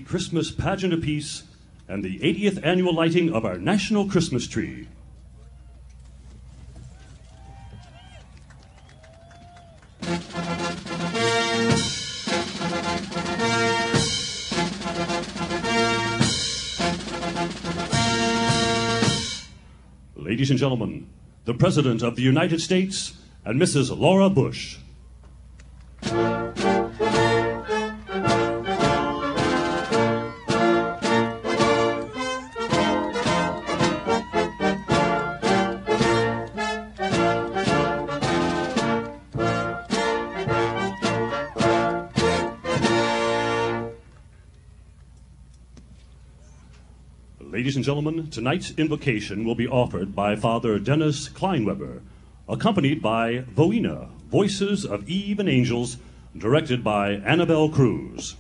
Christmas pageant of peace and the 80th annual lighting of our national Christmas tree. Ladies and gentlemen, the President of the United States and Mrs. Laura Bush. Ladies and gentlemen, tonight's invocation will be offered by Father Dennis Kleinweber, accompanied by Voina, Voices of Eve and Angels, directed by Annabelle Cruz.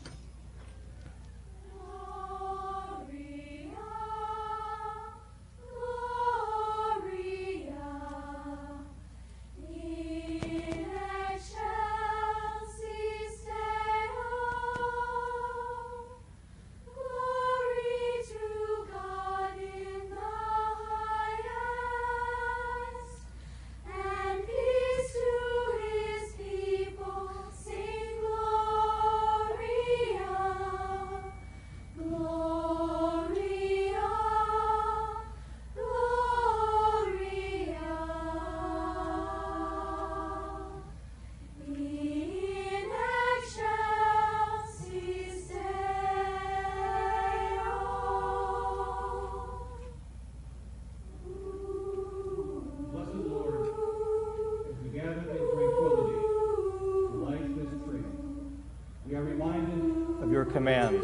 Commands,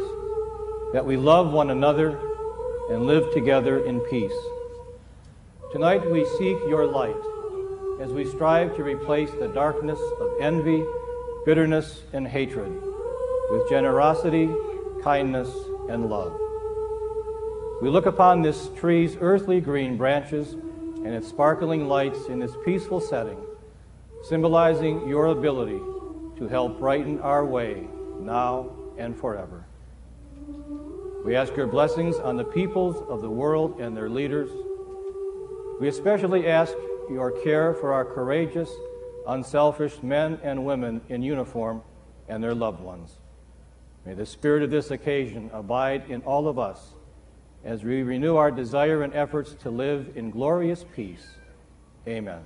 that we love one another and live together in peace. Tonight we seek your light as we strive to replace the darkness of envy, bitterness, and hatred with generosity, kindness, and love. We look upon this tree's earthly green branches and its sparkling lights in this peaceful setting, symbolizing your ability to help brighten our way now and forever. We ask your blessings on the peoples of the world and their leaders. We especially ask your care for our courageous, unselfish men and women in uniform and their loved ones. May the spirit of this occasion abide in all of us as we renew our desire and efforts to live in glorious peace. Amen.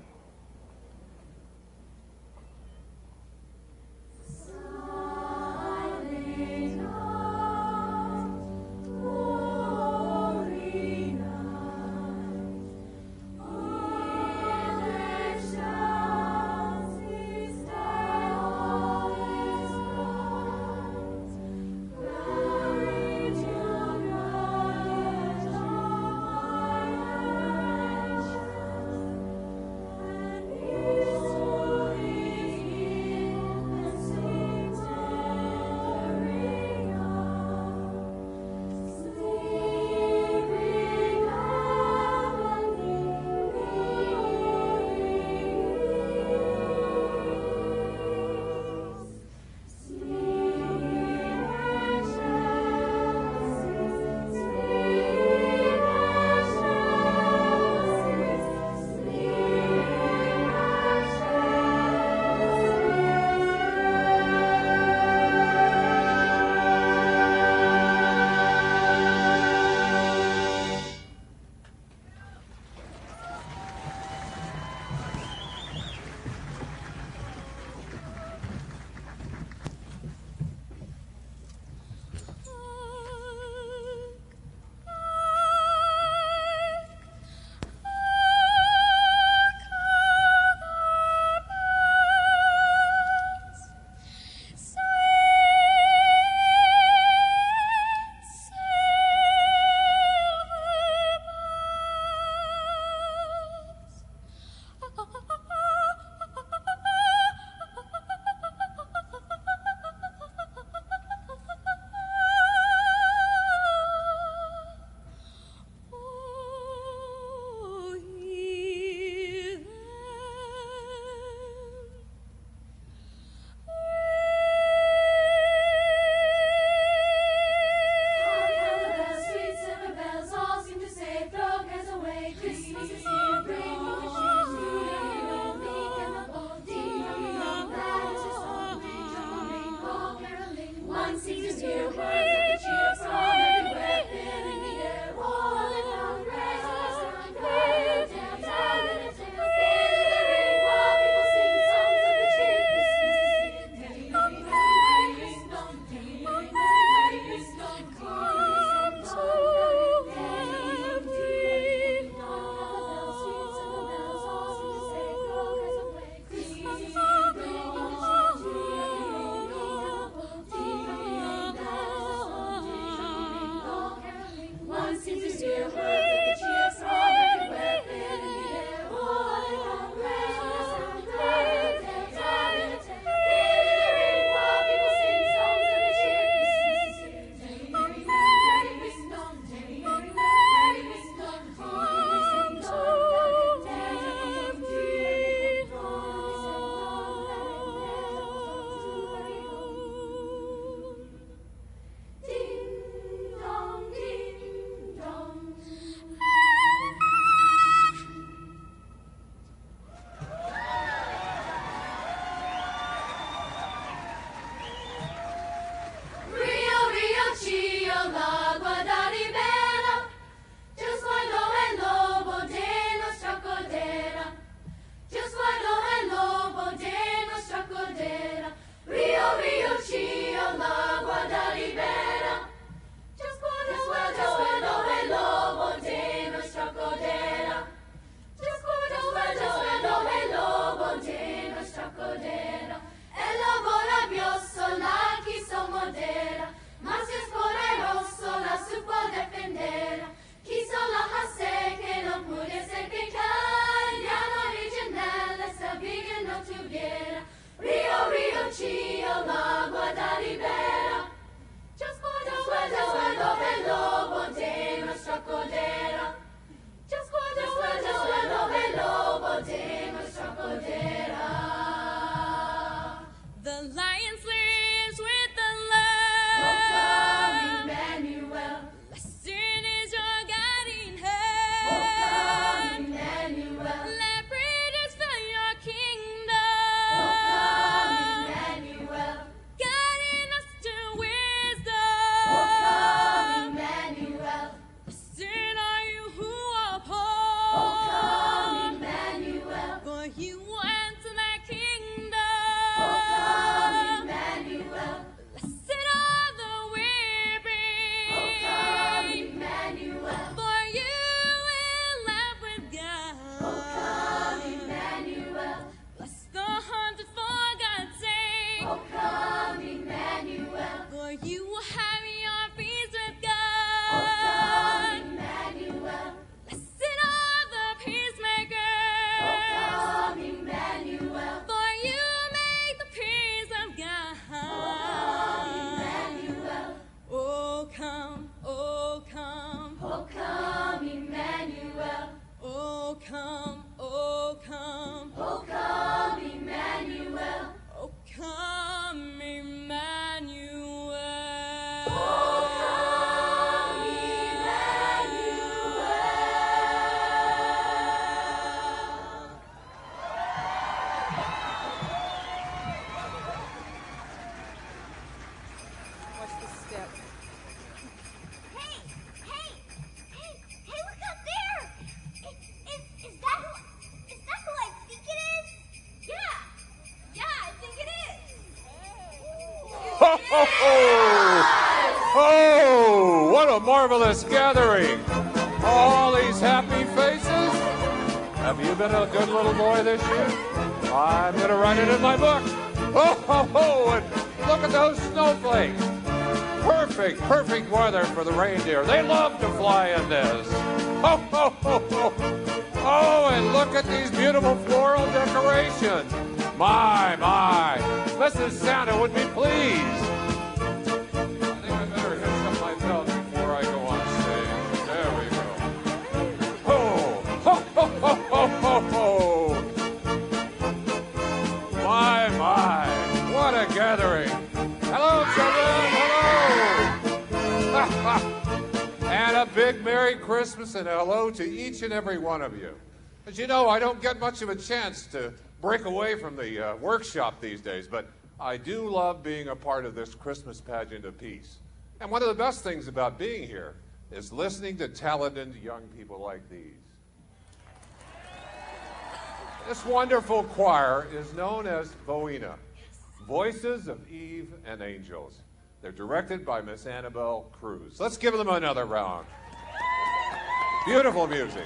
a marvelous gathering. All these happy faces. Have you been a good little boy this year? I'm going to write it in my book. Oh, ho, ho, and look at those snowflakes. Perfect, perfect weather for the reindeer. They love to fly in this. Ho, ho, ho, ho. Oh, and look at these beautiful floral decorations. My, my. Mrs. Santa would be pleased. I think I better hit some of my belt before I go on stage. There we go. Ho, ho, ho, ho, ho, ho, ho. My, my. What a gathering. Hello, children. Hello. And a big Merry Christmas and hello to each and every one of you. As you know, I don't get much of a chance to break away from the workshop these days, but I do love being a part of this Christmas pageant of peace. And one of the best things about being here is listening to talented young people like these. This wonderful choir is known as Voina, Voices of Eve and Angels. They're directed by Miss Annabelle Cruz. Let's give them another round. Beautiful music.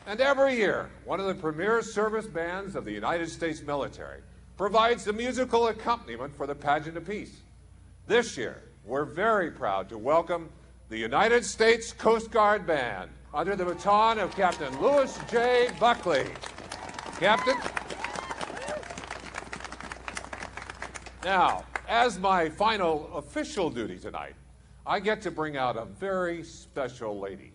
And every year, one of the premier service bands of the United States military provides the musical accompaniment for the pageant of peace. This year, we're very proud to welcome the United States Coast Guard Band under the baton of Captain Lewis J. Buckley. Captain. Now, as my final official duty tonight, I get to bring out a very special lady.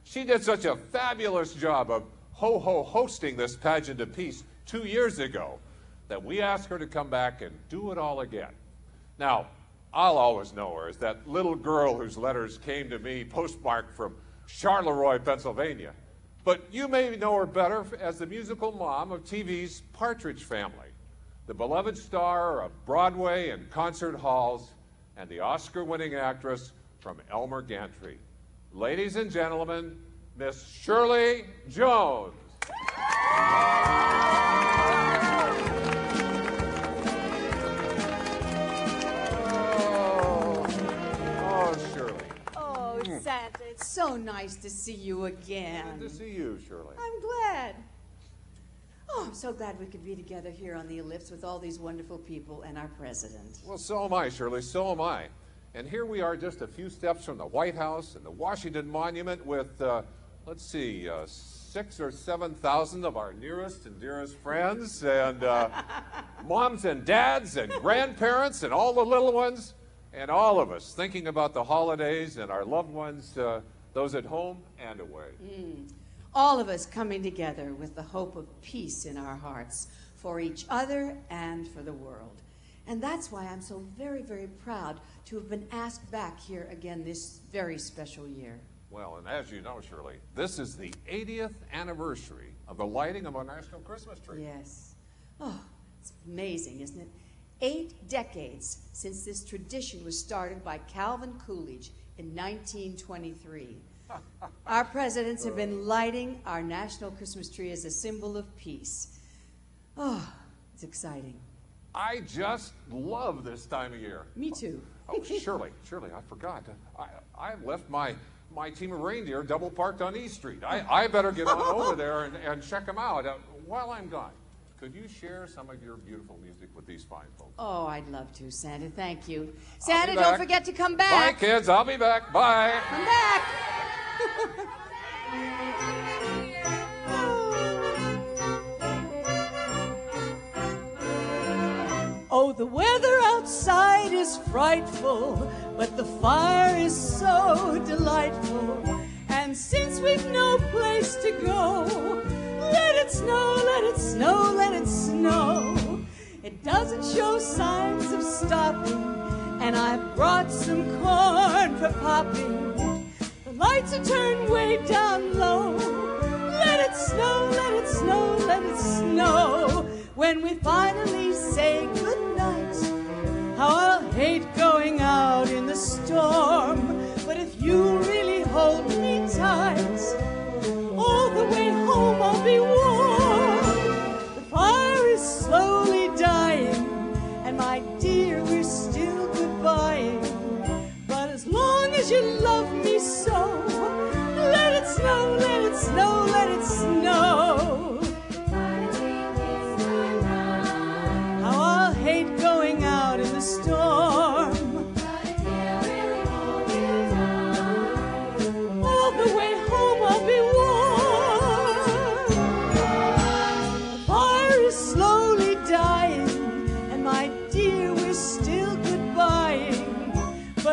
She did such a fabulous job of hosting this pageant of peace 2 years ago that we asked her to come back and do it all again. Now, I'll always know her as that little girl whose letters came to me postmarked from Charleroi, Pennsylvania. But you may know her better as the musical mom of TV's Partridge Family, the beloved star of Broadway and concert halls, and the Oscar-winning actress from Elmer Gantry. Ladies and gentlemen, Miss Shirley Jones. Oh, Shirley. Oh, Santa, it's so nice to see you again. Good to see you, Shirley. I'm glad. Oh, I'm so glad we could be together here on the ellipse with all these wonderful people and our president. Well, so am I, Shirley, so am I. And here we are just a few steps from the White House and the Washington Monument with, let's see, 6,000 or 7,000 of our nearest and dearest friends and moms and dads and grandparents and all the little ones and all of us thinking about the holidays and our loved ones, those at home and away. All of us coming together with the hope of peace in our hearts for each other and for the world. And that's why I'm so very, very proud to have been asked back here again this very special year. Well, and as you know, Shirley, this is the 80th anniversary of the lighting of our national Christmas tree. Yes. Oh, it's amazing, isn't it? 8 decades since this tradition was started by Calvin Coolidge in 1923. Our presidents have been lighting our national Christmas tree as a symbol of peace. Oh, it's exciting. I just love this time of year. Me too. Oh, Shirley, I forgot. I left my team of reindeer double parked on E Street. I better get on over there and check them out. While I'm gone, could you share some of your beautiful music with these fine folks? Oh, I'd love to, Santa. Thank you. Santa, don't forget to come back. Bye, kids. I'll be back. Bye. Come back. Oh, the weather outside is frightful, but the fire is so delightful. And since we've no place to go, let it snow, let it snow, let it snow. It doesn't show signs of stopping, and I've brought some corn for popping. The lights are turned way down low. Let it snow, let it snow, let it snow. When we finally say goodnight, how I'll hate going out in the storm. But if you really hold me tight, all the way home I'll be warm. The fire is slowly dying, and my dear, we're still goodbying. But as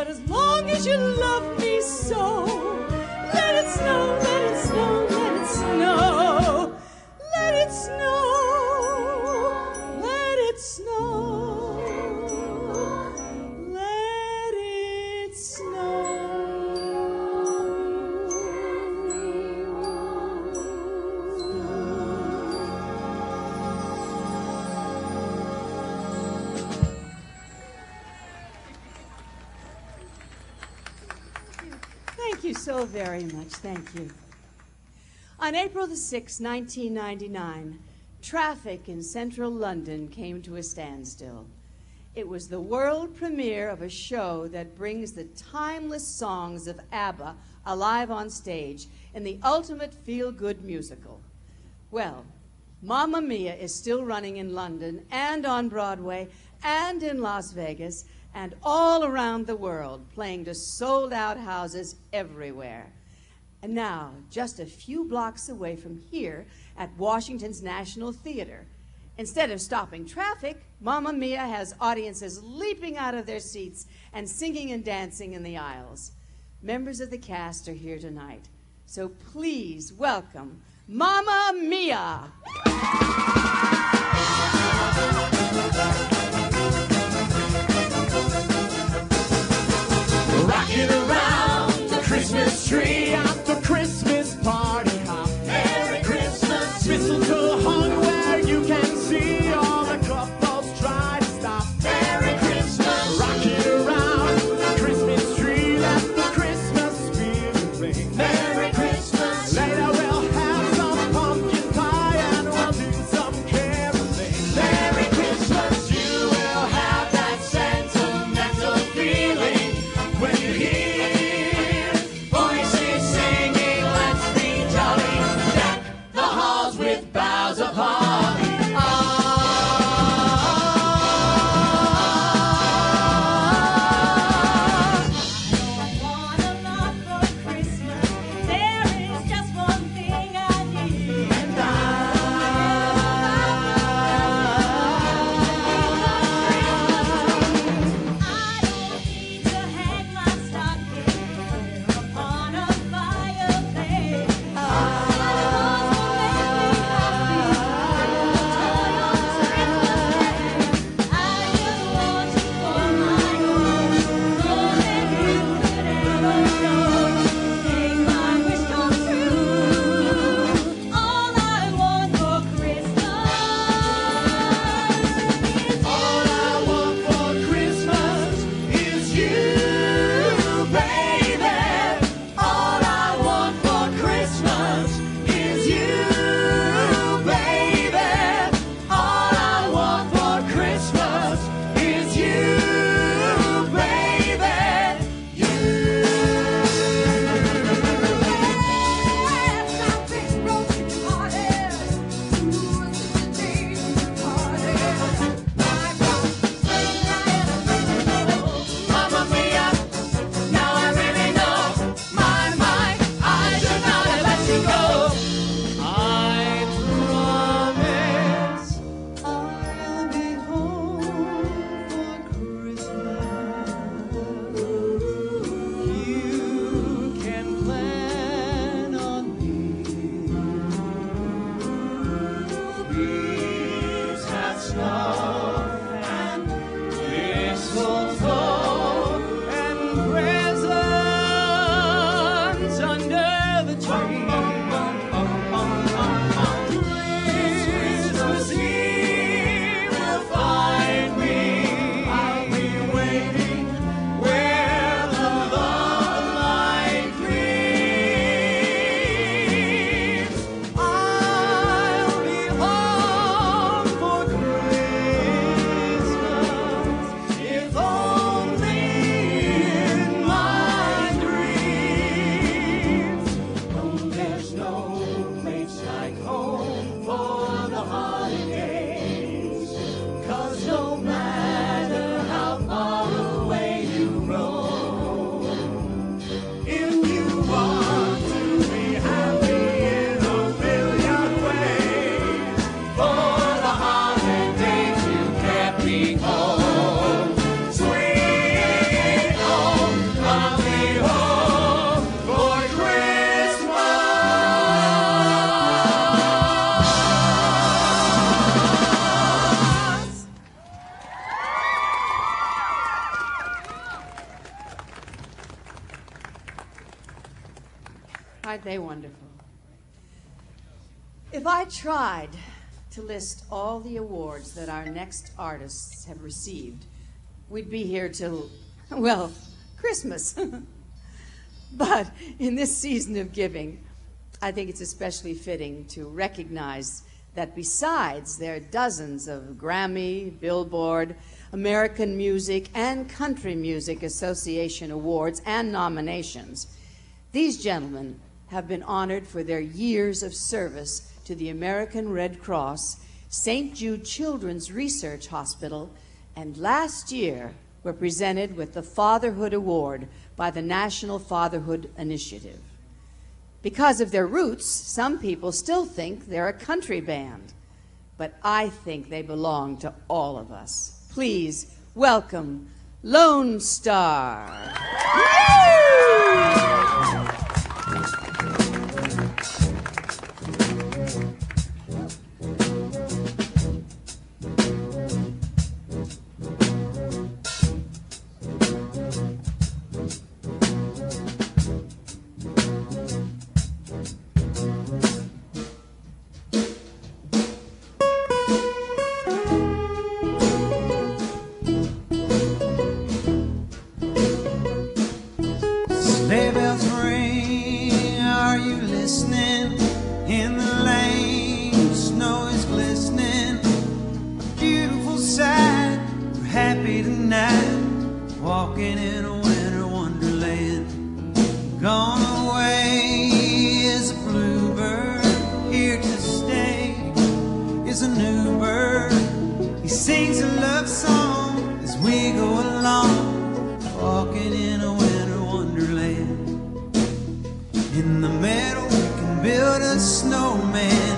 But as long as you love me so, let it snow, let it snow, let it snow. Let it snow, let it snow, let it snow. Thank you so very much. Thank you. On April the 6th, 1999, traffic in central London came to a standstill. It was the world premiere of a show that brings the timeless songs of ABBA alive on stage in the ultimate feel-good musical. Well, Mamma Mia is still running in London and on Broadway and in Las Vegas and all around the world, playing to sold-out houses everywhere. And now, just a few blocks away from here at Washington's National Theater, instead of stopping traffic, Mamma Mia has audiences leaping out of their seats and singing and dancing in the aisles. Members of the cast are here tonight, so please welcome Mamma Mia! Rocking around the Christmas tree at the Christmas party hop. Merry Christmas. Mistletoe hung where you can see all the couples try to stop. Merry Christmas. Rocking around the Christmas tree, let the Christmas spirit ring. Merry Christmas. Later we'll have some pumpkin pie and we'll do some caroling. Merry Christmas. You will have that sentimental feeling when you hear voices singing, let's be jolly, deck the halls with boughs of holly. Want a lot for Christmas. There is just one thing I need. And I don't need to hang my stocking upon a fireplace. I Aren't they wonderful? If I tried to list all the awards that our next artists have received, we'd be here till, well, Christmas. But in this season of giving, I think it's especially fitting to recognize that besides their dozens of Grammy, Billboard, American Music, and Country Music Association awards and nominations, these gentlemen have been honored for their years of service to the American Red Cross, St. Jude Children's Research Hospital, and last year were presented with the Fatherhood Award by the National Fatherhood Initiative. Because of their roots, some people still think they're a country band, but I think they belong to all of us. Please welcome Lone Star. Sleigh bells ring, are you listening? In the lane, snow is glistening. A beautiful sight, we're happy tonight, walking in a winter wonderland. Gone away is a bluebird, here to stay is a new bird. He sings a love song as we go along, walking in a winter wonderland. In the meadow we can build a snowman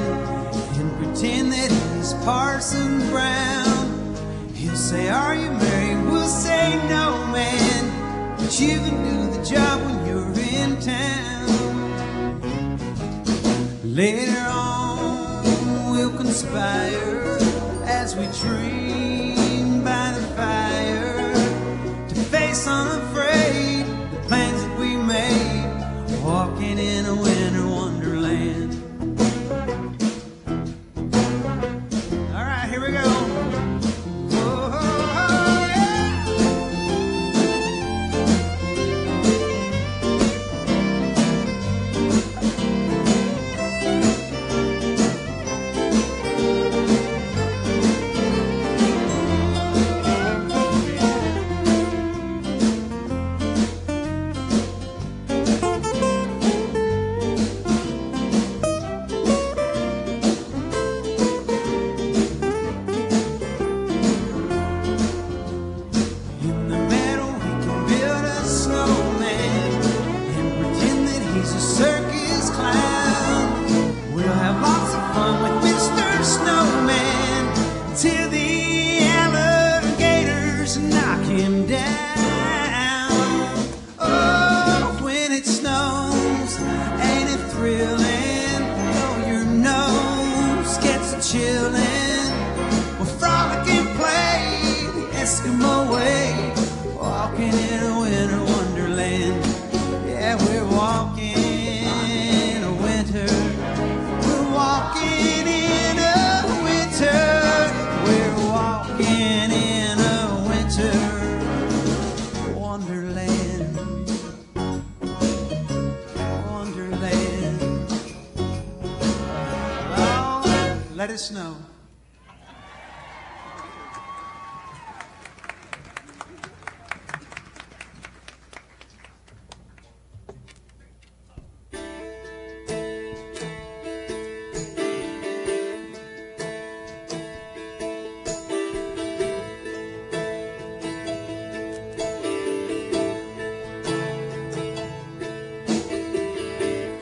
and pretend that he's Parson Brown. He'll say, are you married? We'll say, no, man, but you can do the job when you're in town. Later on we'll conspire as we dream by the fire to face unafraid the plans that we made, walking in a winter wonderland. All right, here we go. Oh, yeah. In the meadow we can build a snowman and pretend that he's a circus clown. We'll have lots of fun with Mr. Snowman till the alligators knock him down. Oh, when it snows, ain't it thrilling? Though your nose gets a chillin', we'll frolic and play the Eskimo way, walking in a winter wonderland. Yeah, we're walking in a winter. We're walking in a winter. We're walking in a winter wonderland. Wonderland. Oh, let it snow.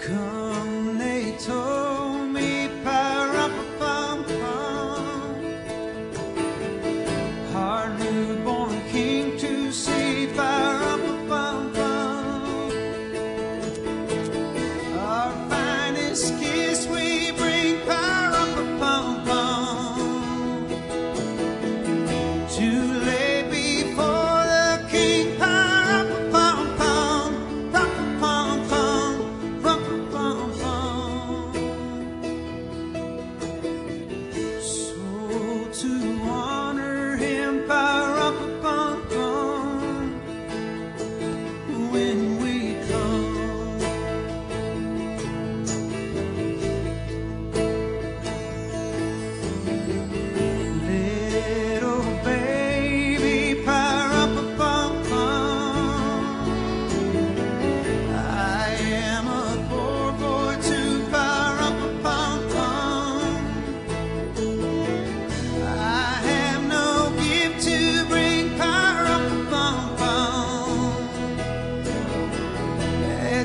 Come, they told me, pa-rum-pa-pum-pum.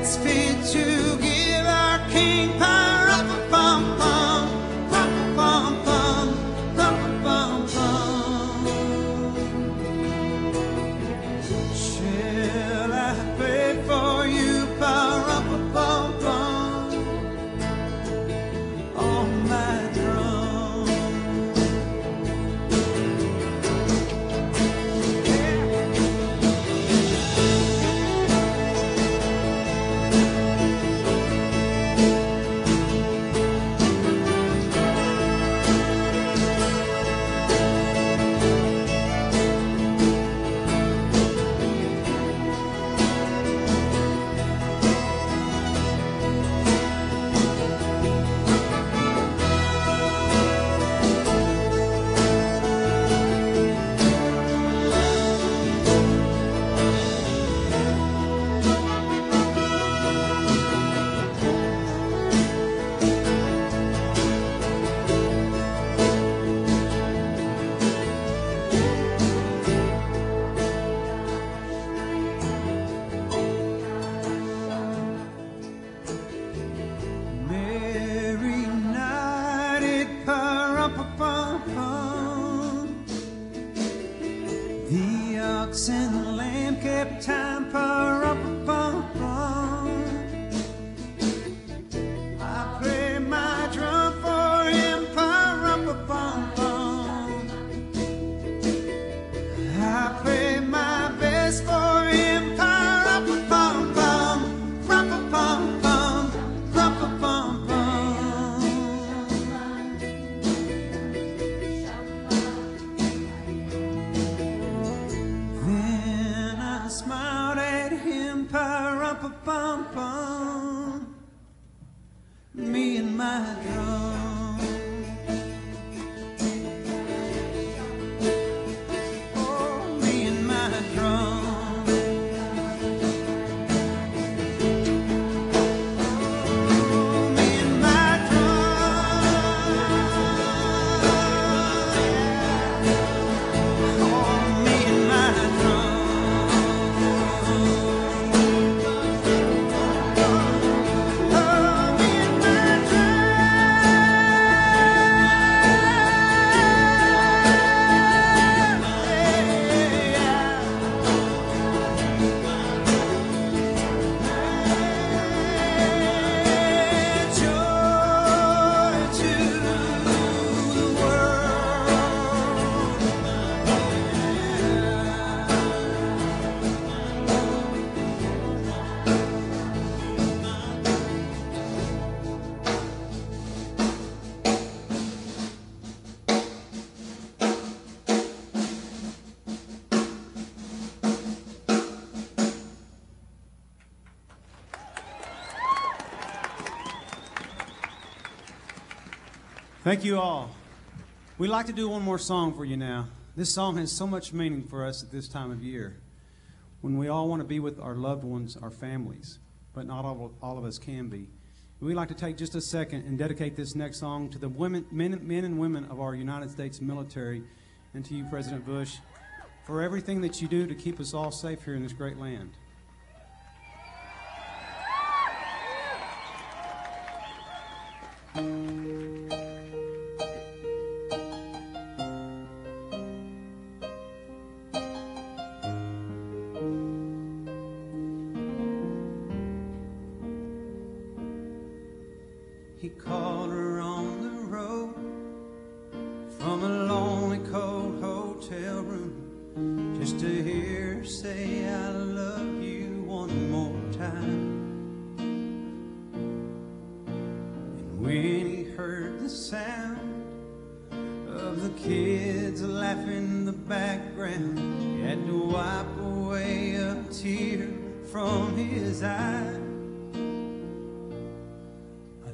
it's fit to give our King pa-rum-pa-pum-pum, rum-pa-pum-pum, rum-pa-pum-pum. Shall I play for you pa-rum-pa-pum-pum on my drum? Merry night at pa-rum-pa-pum-pum. The ox and the lamb kept time pa-rum-pa-pum-pum. I play my drum for him pa-rum-pa-pum-pum. I play my best for him pa-rum-pa-pum-pum, rum-pa-pum-pum, rum-pa-pum-pum. Then I smiled at him pa-rum-pa-pum-pum, me and my drum. Oh, me and my drum. Oh, me and my drum. Oh, me and my drum. Oh, me and my Thank you all. We'd like to do one more song for you now. This song has so much meaning for us at this time of year, when we all want to be with our loved ones, our families, but not all of us can be. We'd like to take just a second and dedicate this next song to the men and women of our United States military, and to you, President Bush, for everything that you do to keep us all safe here in this great land. He called her on the road from a lonely, cold hotel room, just to hear her say, I love you one more time. And when he heard the sound of the kids laughing in the background, he had to wipe away a tear from his eye.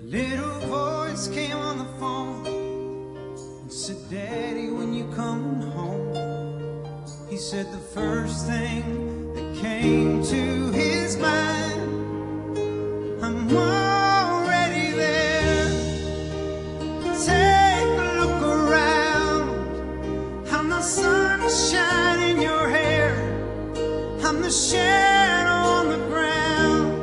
Little voice came on the phone and said, Daddy, when you coming home? He said the first thing that came to his mind, I'm already there. Take a look around. I'm the sunshine in your hair. I'm the shadow on the ground.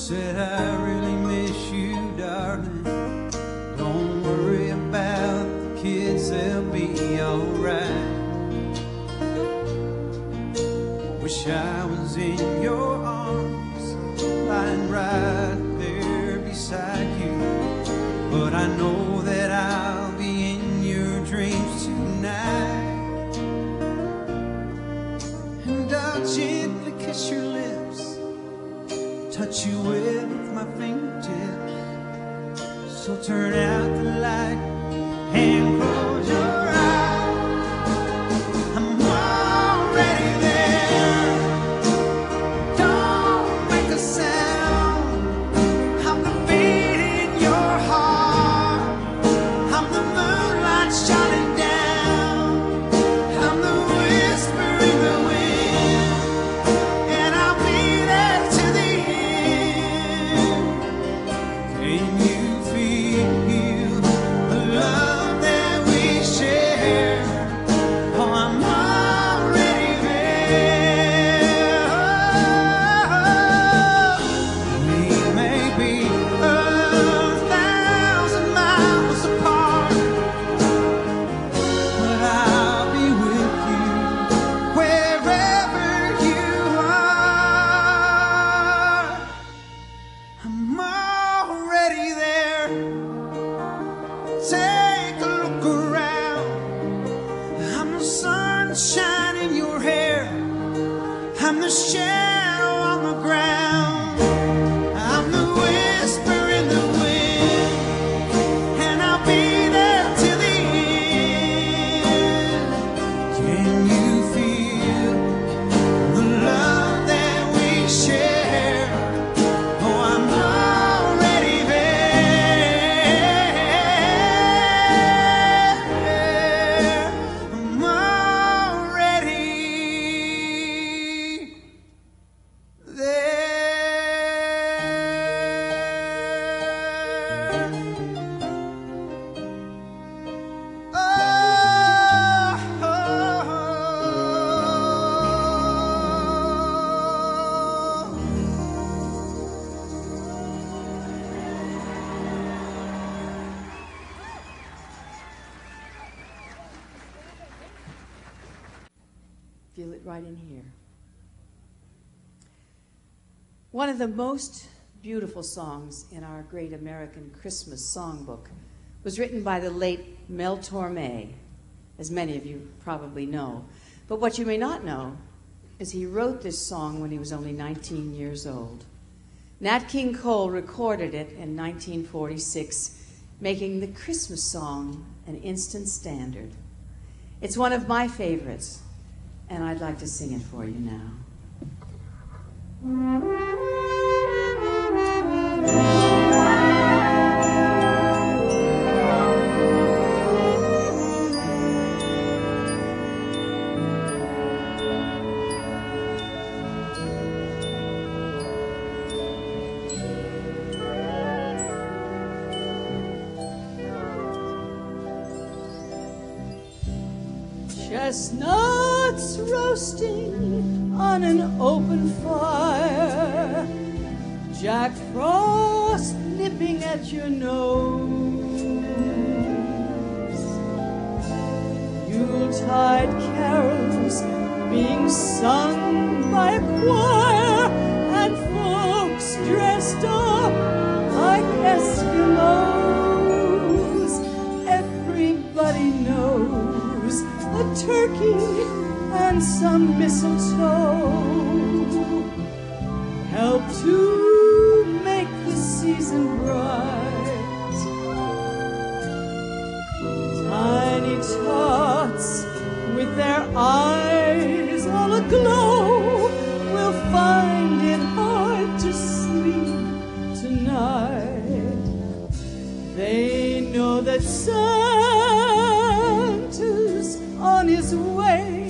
said I really miss you, darling. Don't worry about the kids, they'll be alright. Wish I was in your arms, lying right there beside you. But I know that I'll be in your dreams tonight. And I'll gently kiss your lips, touch you with my fingertips. So turn out the light and close your eyes. I'm already there. Don't make a sound. I'm the beat in your heart. I'm the moonlight shining down. I'm the whisper in the wind. And I'll be there to the end. Can you feel the love that we share? Oh, I'm already there. We may be 1,000 miles apart, but I'll be with you wherever you are. I'm already there. Take a look around. I'm the sunshine in your hair. I'm the shadow on the ground. I'm the whisper in the wind. And I'll be there till the end. Can you feel the love that we share? Oh, I'm already there. I'm already Feel it right in here. One of the most beautiful songs in our great American Christmas songbook was written by the late Mel Torme, as many of you probably know. But what you may not know is he wrote this song when he was only 19 years old. Nat King Cole recorded it in 1946, making the Christmas song an instant standard. It's one of my favorites, and I'd like to sing it for you now. Chestnuts roasting on an open fire, Jack Frost nipping at your nose, Yuletide carols being sung by a choir, and folks dressed up like Eskimos. Everybody knows a turkey and some mistletoe help to make the season bright. Tiny tots with their eyes all aglow will find it hard to sleep tonight. They know that Santa's on his way.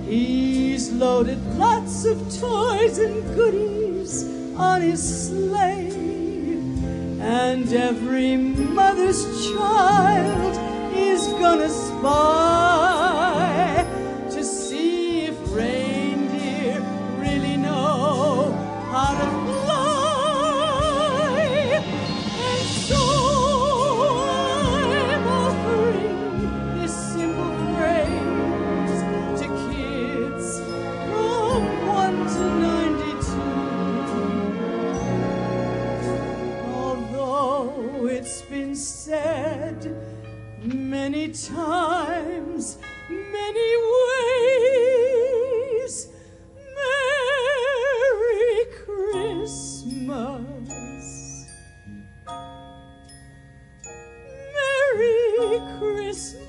He's loaded lots of toys and goodies on his sleigh, and every mother's child is gonna spy to see if reindeer really know how to fly. it's been said many times, many ways. Merry Christmas. Merry Christmas.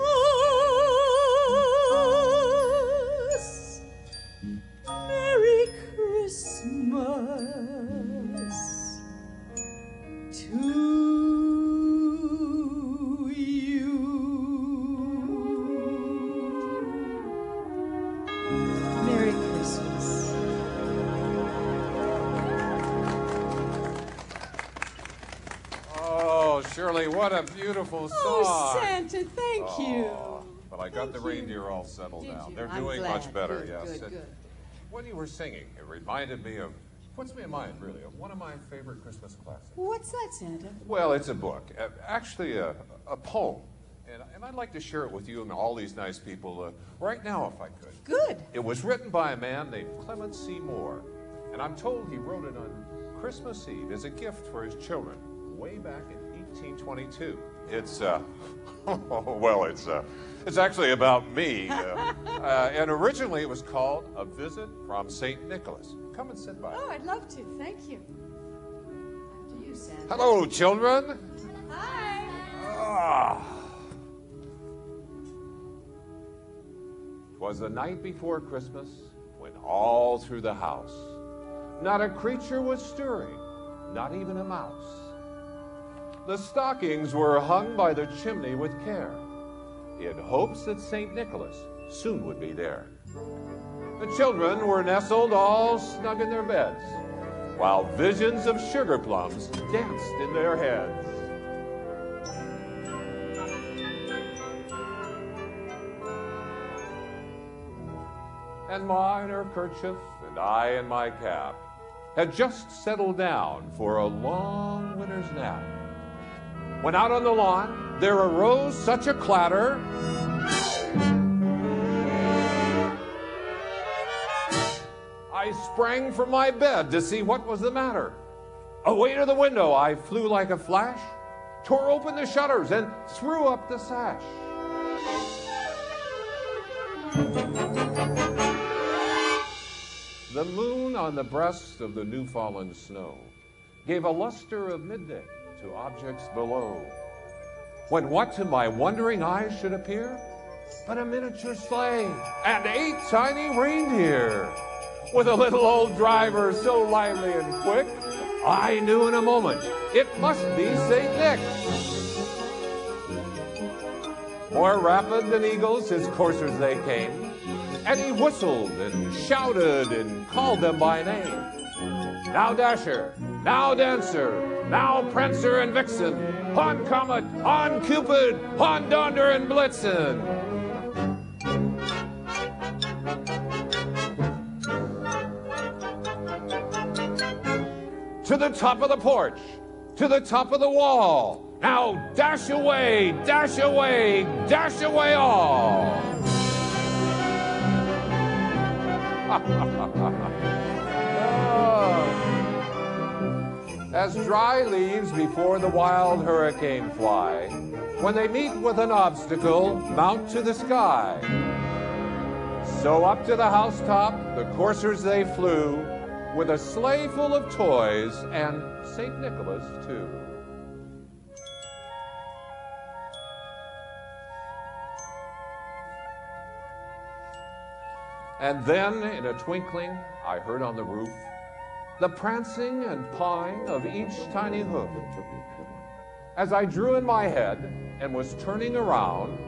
Merry Christmas to you. Merry Christmas. Oh, Shirley, what a beautiful song. Oh, Santa, thank you. But I got the reindeer all settled Did now. you? They're I'm doing glad. much better, Good, yes. good, And good. when you were singing, it reminded me of, puts me in mind, really, of one of my favorite Christmas classics. What's that, Santa? Well, it's a book, actually a poem. And I'd like to share it with you and all these nice people right now, if I could. Good. It was written by a man named Clement C. Moore, and I'm told he wrote it on Christmas Eve as a gift for his children way back in 1822. It's, well, it's actually about me. And originally it was called A Visit from St. Nicholas. Come and sit by. Oh, I'd love to. Thank you. After you, Santa. Hello, children. Hi. Ah. 'Twas the night before Christmas, when all through the house not a creature was stirring, not even a mouse. The stockings were hung by the chimney with care, in hopes that St. Nicholas soon would be there. The children were nestled all snug in their beds, while visions of sugar plums danced in their heads. And Ma in her kerchief and I in my cap had just settled down for a long winter's nap, when out on the lawn there arose such a clatter I sprang from my bed to see what was the matter. Away to the window I flew like a flash, tore open the shutters and threw up the sash. The moon on the breast of the new-fallen snow gave a luster of midday to objects below, when what to my wondering eyes should appear but a miniature sleigh and 8 tiny reindeer, with a little old driver so lively and quick, I knew in a moment it must be St. Nick. More rapid than eagles his coursers they came, and he whistled and shouted and called them by name. Now Dasher, now Dancer, now Prancer and Vixen, on Comet, on Cupid, on Donder and Blitzen. To the top of the porch, to the top of the wall. Now dash away, dash away, dash away all. As dry leaves before the wild hurricane fly, when they meet with an obstacle, mount to the sky. So up to the housetop the coursers they flew, with a sleigh full of toys and St. Nicholas too. And then, in a twinkling, I heard on the roof the prancing and pawing of each tiny hoof. As I drew in my head and was turning around,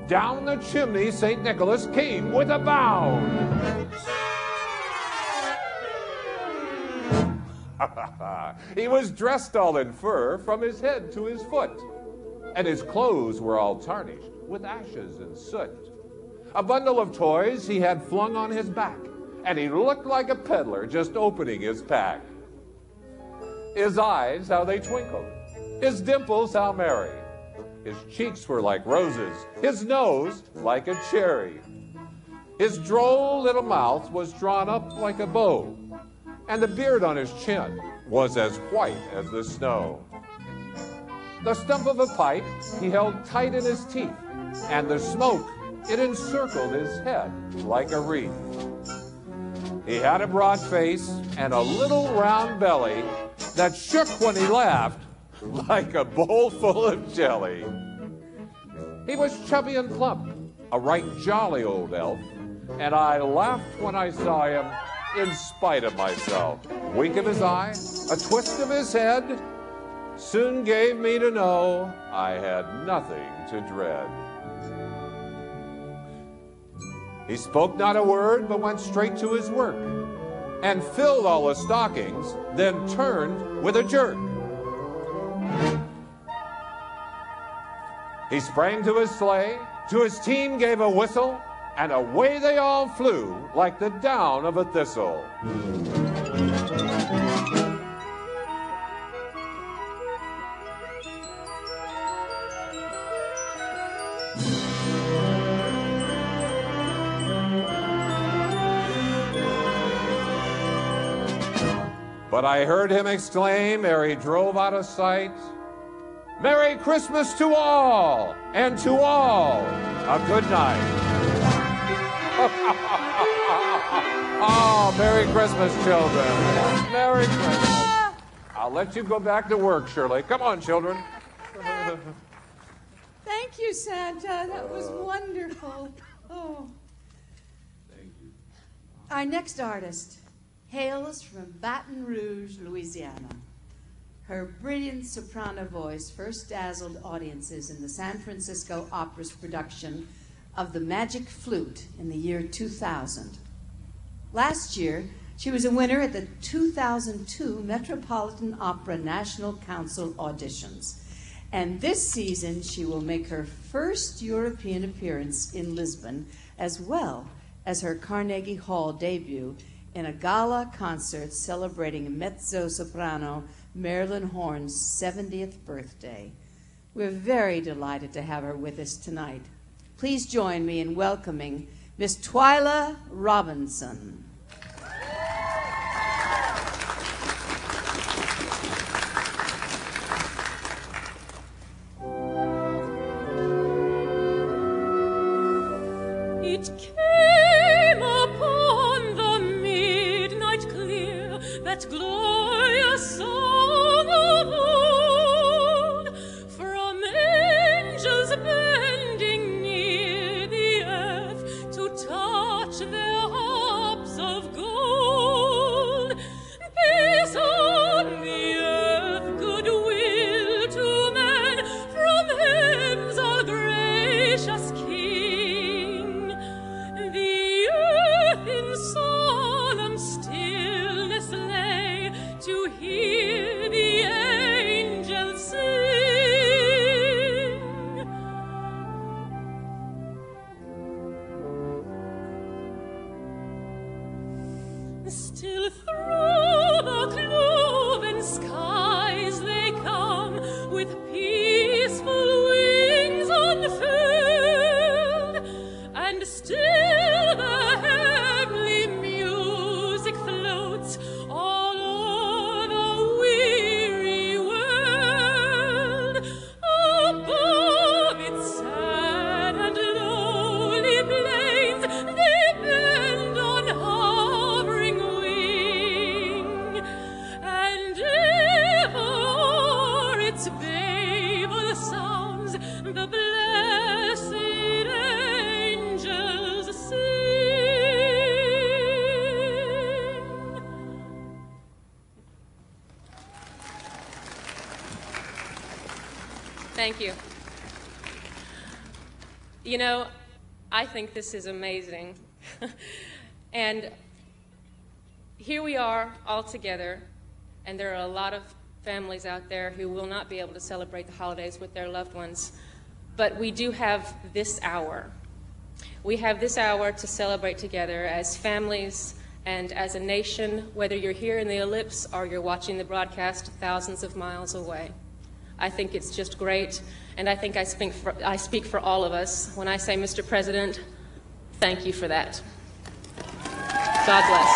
down the chimney St. Nicholas came with a bound. He was dressed all in fur from his head to his foot, and his clothes were all tarnished with ashes and soot. A bundle of toys he had flung on his back, and he looked like a peddler just opening his pack. His eyes, how they twinkled, his dimples, how merry. His cheeks were like roses, his nose like a cherry. His droll little mouth was drawn up like a bow, and the beard on his chin was as white as the snow. The stump of a pipe he held tight in his teeth, and the smoke, it encircled his head like a wreath. He had a broad face and a little round belly that shook when he laughed like a bowl full of jelly. He was chubby and plump, a right jolly old elf, and I laughed when I saw him in spite of myself. Wink of his eye, a twist of his head, soon gave me to know I had nothing to dread. He spoke not a word, but went straight to his work, and filled all the stockings, then turned with a jerk. He sprang to his sleigh, to his team gave a whistle, and away they all flew like the down of a thistle. But I heard him exclaim ere he drove out of sight, "Merry Christmas to all, and to all a good night." Oh, Merry Christmas, children. Merry Christmas. I'll let you go back to work, Shirley. Come on, children. Thank you, Santa. That was wonderful. Oh. Thank you. Our next artist hails from Baton Rouge, Louisiana. Her brilliant soprano voice first dazzled audiences in the San Francisco Opera's production of The Magic Flute in the year 2000. Last year, she was a winner at the 2002 Metropolitan Opera National Council auditions. And this season, she will make her first European appearance in Lisbon, as well as her Carnegie Hall debut in a gala concert celebrating mezzo-soprano Marilyn Horne's 70th birthday. We're very delighted to have her with us tonight. Please join me in welcoming Miss Twyla Robinson. It came upon the midnight clear, that glorious song of old, from angels bending near the earth to touch their harps of gold. Peace on the earth, goodwill to men, from him's all gracious King. The earth in solemn stillness lay to hear the angels sing. Still through the cloven skies they come with peaceful wings unfurled, and still the heavenly music floats all o'er the weary world. Above its sad and lonely plains they bend on hovering wing, and ever o'er its babel sounds the blessed angels sing. Thank you. You know, I think this is amazing. And here we are all together, and there are a lot of families out there who will not be able to celebrate the holidays with their loved ones. But we do have this hour. We have this hour to celebrate together as families and as a nation, whether you're here in the ellipse or you're watching the broadcast thousands of miles away. I think it's just great, and I think I speak for all of us when I say, Mr. President, thank you for that. God bless.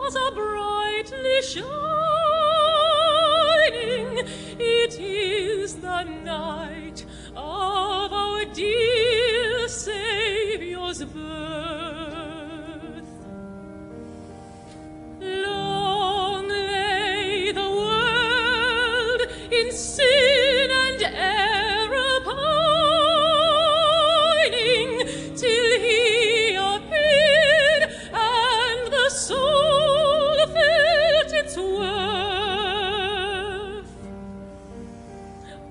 stars are brightly shining. It is the night of our dear Saviour's birth. Long lay the world in sin and error pining, till he appeared and the soul felt its worth.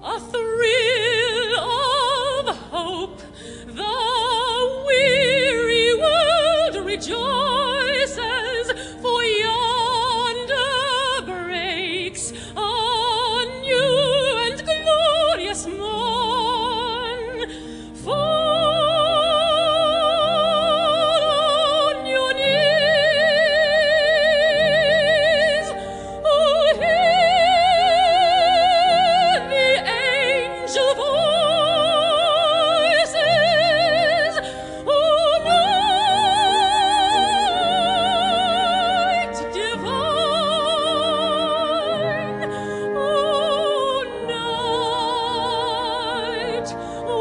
A thrill of hope, the weary world rejoices, for yonder breaks a new and glorious morn. Fall on your knees, oh, hear the angel voices, oh, night divine, oh, night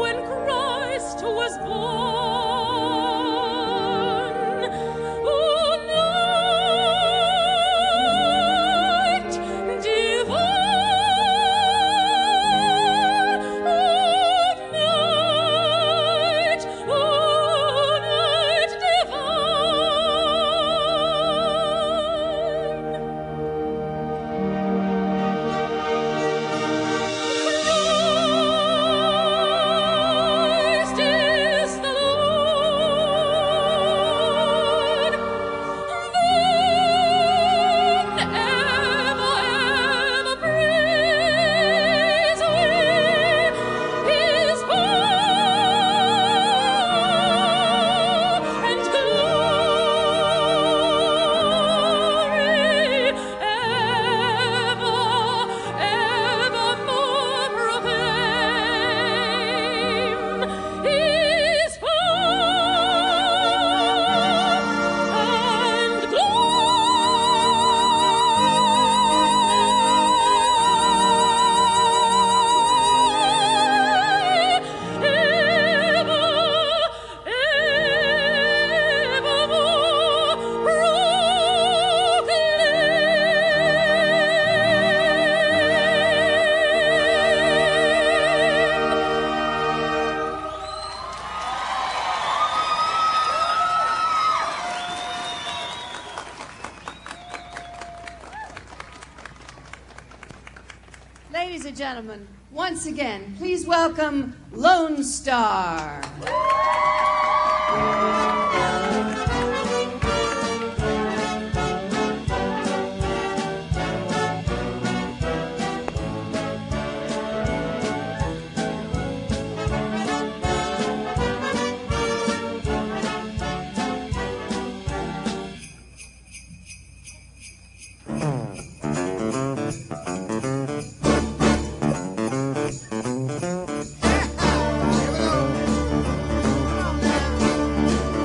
when Christ was born, oh, night divine, oh, night Christ is the Lord. Then ever praise we His power and glory, evermore proclaim His power and Ladies and gentlemen, once again, please welcome Lone Star. Here we go. Come on now.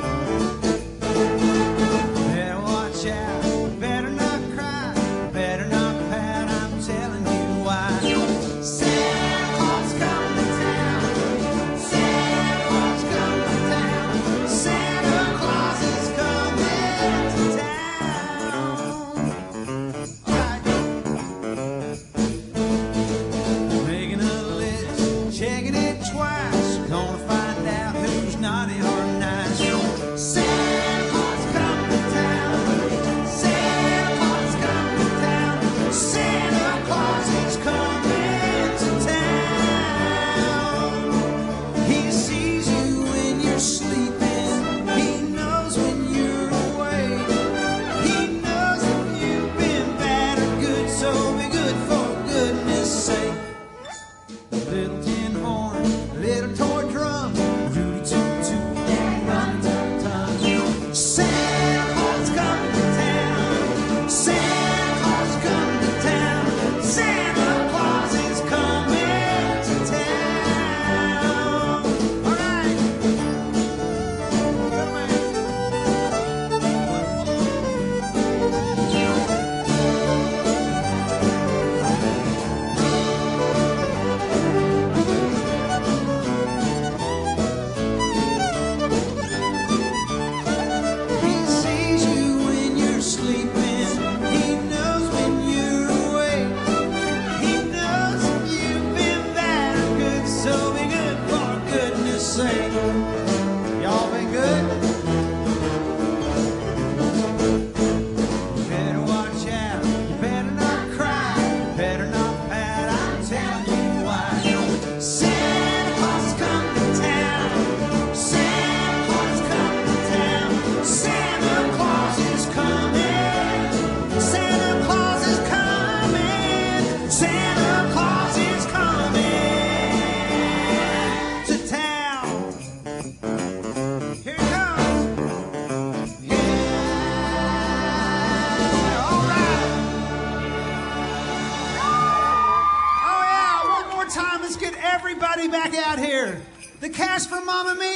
everybody back out here. The cast from Mamma Mia.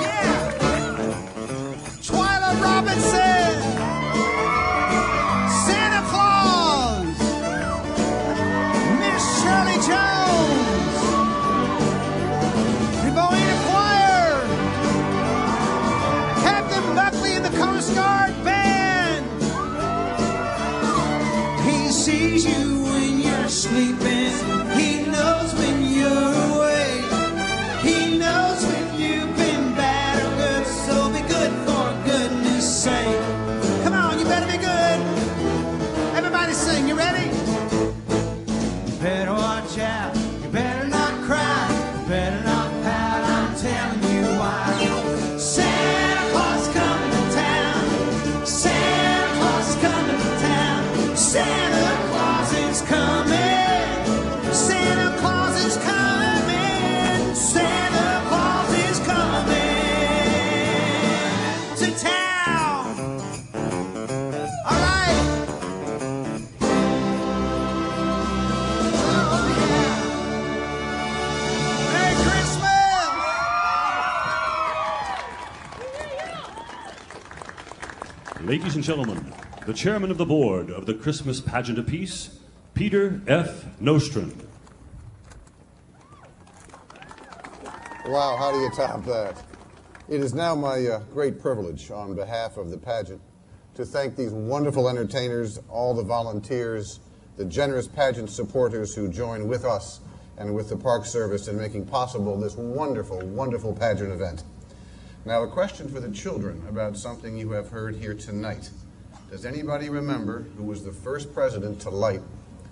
Yeah. Twyla Robinson. Santa Claus. Miss Shirley Jones. The Bohemian Choir. Captain Buckley and the Coast Guard Band. He sees you when you're sleeping. He knows when you're awake. He knows when you've been bad or good. So be good for goodness sake. Come on, you better be good. Everybody sing, you ready? You better watch out. You better not cry. You better not pout. I'm telling you why. Santa Claus is coming to town. Santa Claus is coming to town. Santa Claus is coming. Santa Claus is coming. Santa Claus is coming to town. All right. Oh, yeah. Merry Christmas. Ladies and gentlemen, the chairman of the board of the Christmas Pageant of Peace, Peter F. Nostrum. Wow, how do you top that? It is now my great privilege on behalf of the pageant to thank these wonderful entertainers, all the volunteers, the generous pageant supporters who join with us and with the Park Service in making possible this wonderful, wonderful pageant event. Now, a question for the children about something you have heard here tonight. Does anybody remember who was the first president to light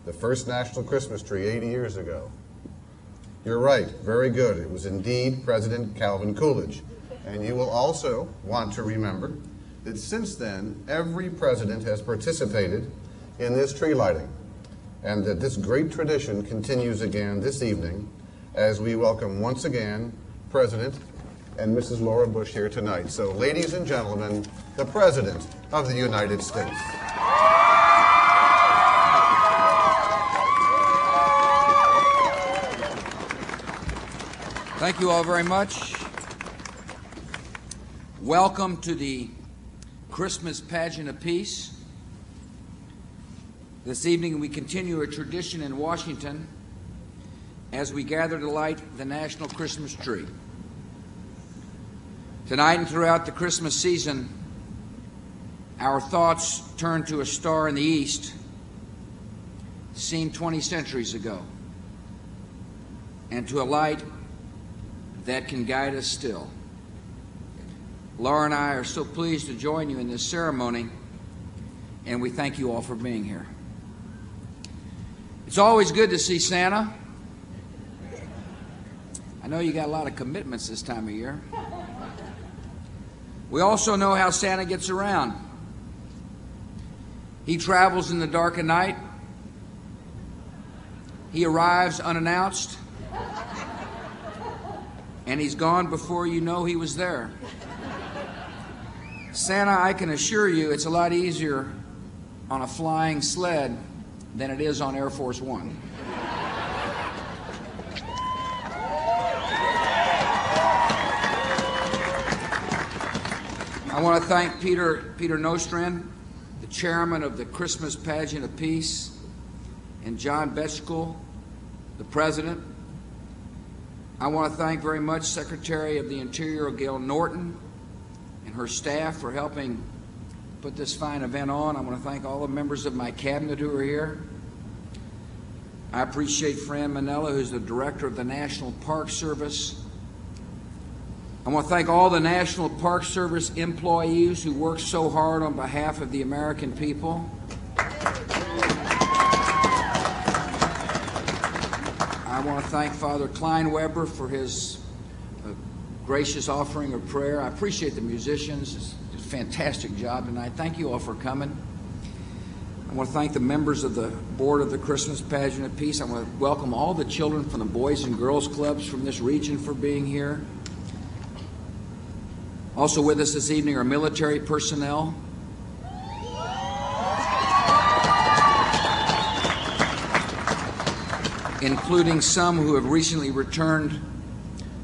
the first national Christmas tree 80 years ago? You're right, very good. It was indeed President Calvin Coolidge. And you will also want to remember that since then, every president has participated in this tree lighting, and that this great tradition continues again this evening as we welcome once again President and Mrs. Laura Bush here tonight. So, ladies and gentlemen, the President of the United States. Thank you all very much. Welcome to the Christmas Pageant of Peace. This evening we continue a tradition in Washington as we gather to light the national Christmas tree. Tonight and throughout the Christmas season, our thoughts turn to a star in the east seen 20 centuries ago, and to a light that can guide us still. Laura and I are so pleased to join you in this ceremony, and we thank you all for being here. It's always good to see Santa. I know you got a lot of commitments this time of year. We also know how Santa gets around. He travels in the dark of night. He arrives unannounced. And he's gone before you know he was there. Santa, I can assure you, it's a lot easier on a flying sled than it is on Air Force One. I want to thank Peter Nostrum, the chairman of the Christmas Pageant of Peace, and John Betchkel, the president. I want to thank very much Secretary of the Interior Gail Norton and her staff for helping put this fine event on. I want to thank all the members of my cabinet who are here. I appreciate Fran Manella, who's the director of the National Park Service. I want to thank all the National Park Service employees who work so hard on behalf of the American people. I want to thank Father Kleinweber for his gracious offering of prayer. I appreciate the musicians. It's a fantastic job tonight. Thank you all for coming. I want to thank the members of the board of the Christmas Pageant of Peace. I want to welcome all the children from the Boys and Girls Clubs from this region for being here. Also with us this evening are military personnel. including some who have recently returned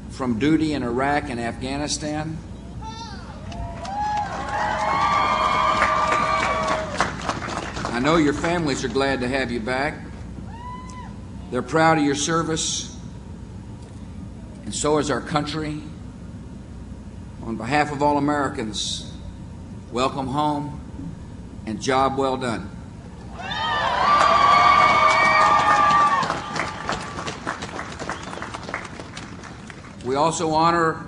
from duty in Iraq and Afghanistan. I know your families are glad to have you back. They're proud of your service, and so is our country. On behalf of all Americans, welcome home and job well done. We also honor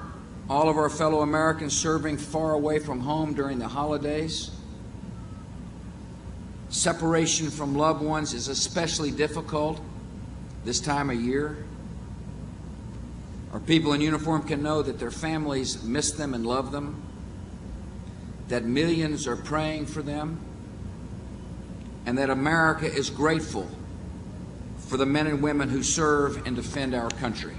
all of our fellow Americans serving far away from home during the holidays. Separation from loved ones is especially difficult this time of year. Our people in uniform can know that their families miss them and love them, that millions are praying for them, and that America is grateful for the men and women who serve and defend our country.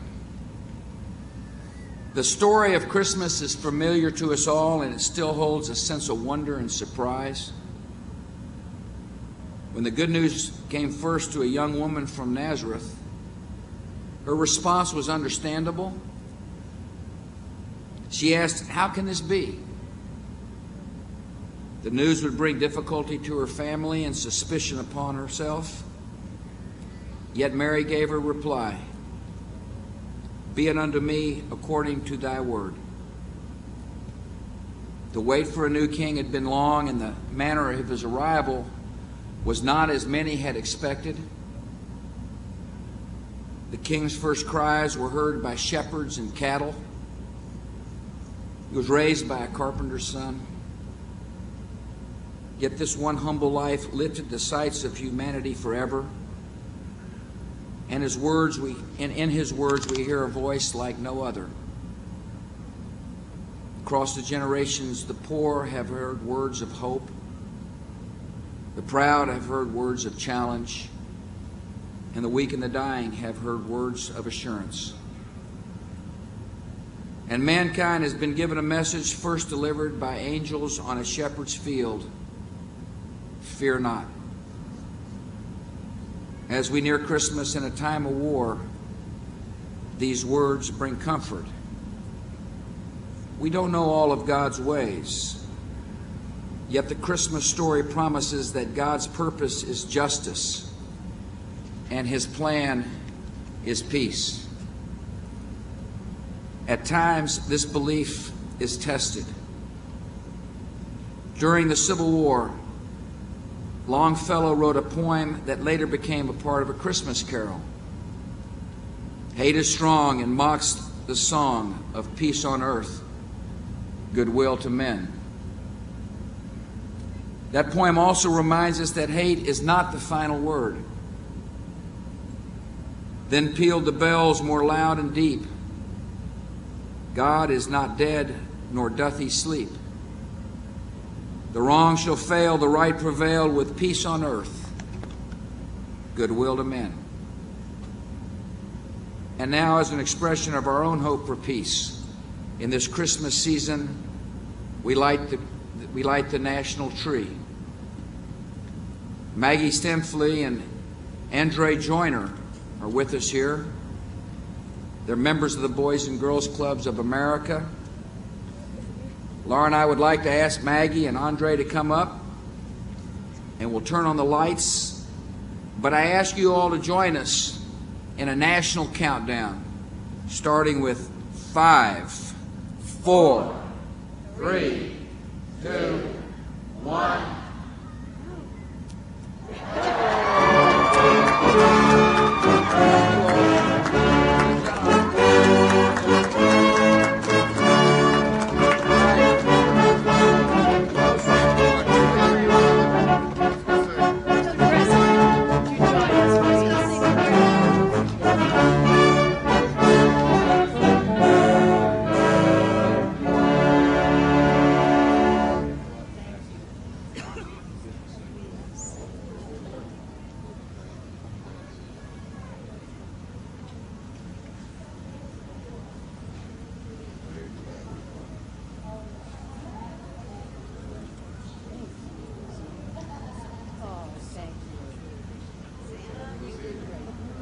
The story of Christmas is familiar to us all, and it still holds a sense of wonder and surprise. When the good news came first to a young woman from Nazareth, her response was understandable. She asked, "How can this be?" The news would bring difficulty to her family and suspicion upon herself. Yet Mary gave her reply, "Be it unto me according to thy word." The wait for a new king had been long, and the manner of his arrival was not as many had expected. The king's first cries were heard by shepherds and cattle. He was raised by a carpenter's son. Yet this one humble life lifted the sights of humanity forever. And in his words we hear a voice like no other. Across the generations, the poor have heard words of hope. The proud have heard words of challenge. And the weak and the dying have heard words of assurance. And mankind has been given a message first delivered by angels on a shepherd's field: fear not. As we near Christmas in a time of war, these words bring comfort. We don't know all of God's ways, yet the Christmas story promises that God's purpose is justice and His plan is peace. At times, this belief is tested. During the Civil War, Longfellow wrote a poem that later became a part of a Christmas carol. Hate is strong and mocks the song of peace on earth, goodwill to men. That poem also reminds us that hate is not the final word. Then pealed the bells more loud and deep. God is not dead, nor doth he sleep. The wrong shall fail, the right prevail, with peace on earth, goodwill to men. And now, as an expression of our own hope for peace, in this Christmas season, we light the national tree. Maggie Stemfley and Andre Joyner are with us here. They're members of the Boys and Girls Clubs of America. Laura and I would like to ask Maggie and Andre to come up, and we'll turn on the lights. But I ask you all to join us in a national countdown, starting with 5, 4, 3, 2, 1.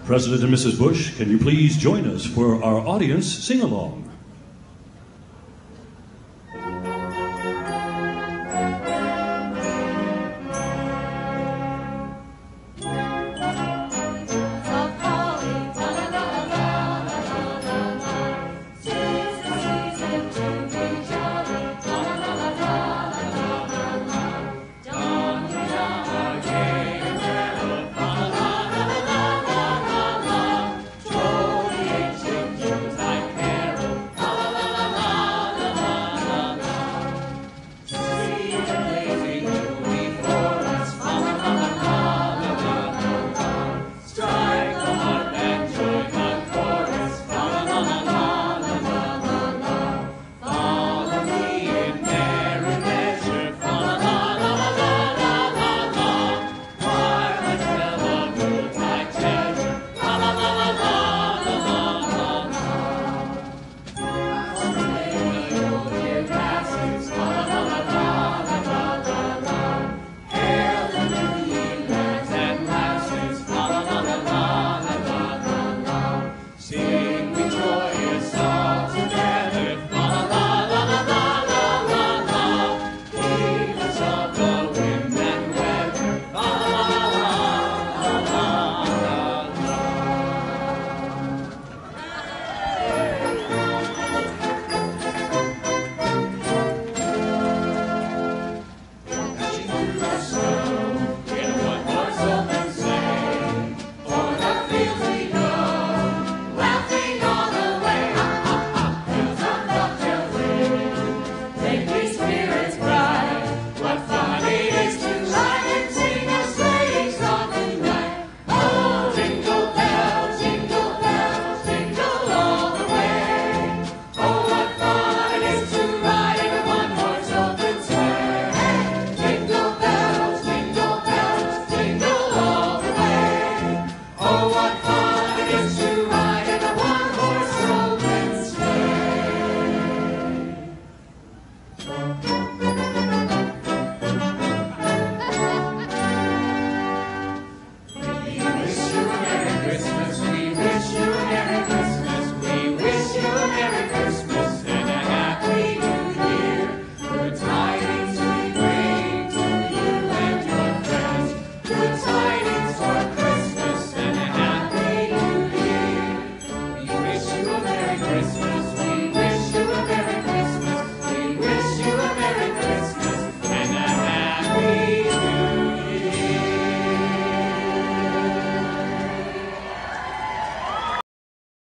President and Mrs. Bush, can you please join us for our audience sing-along?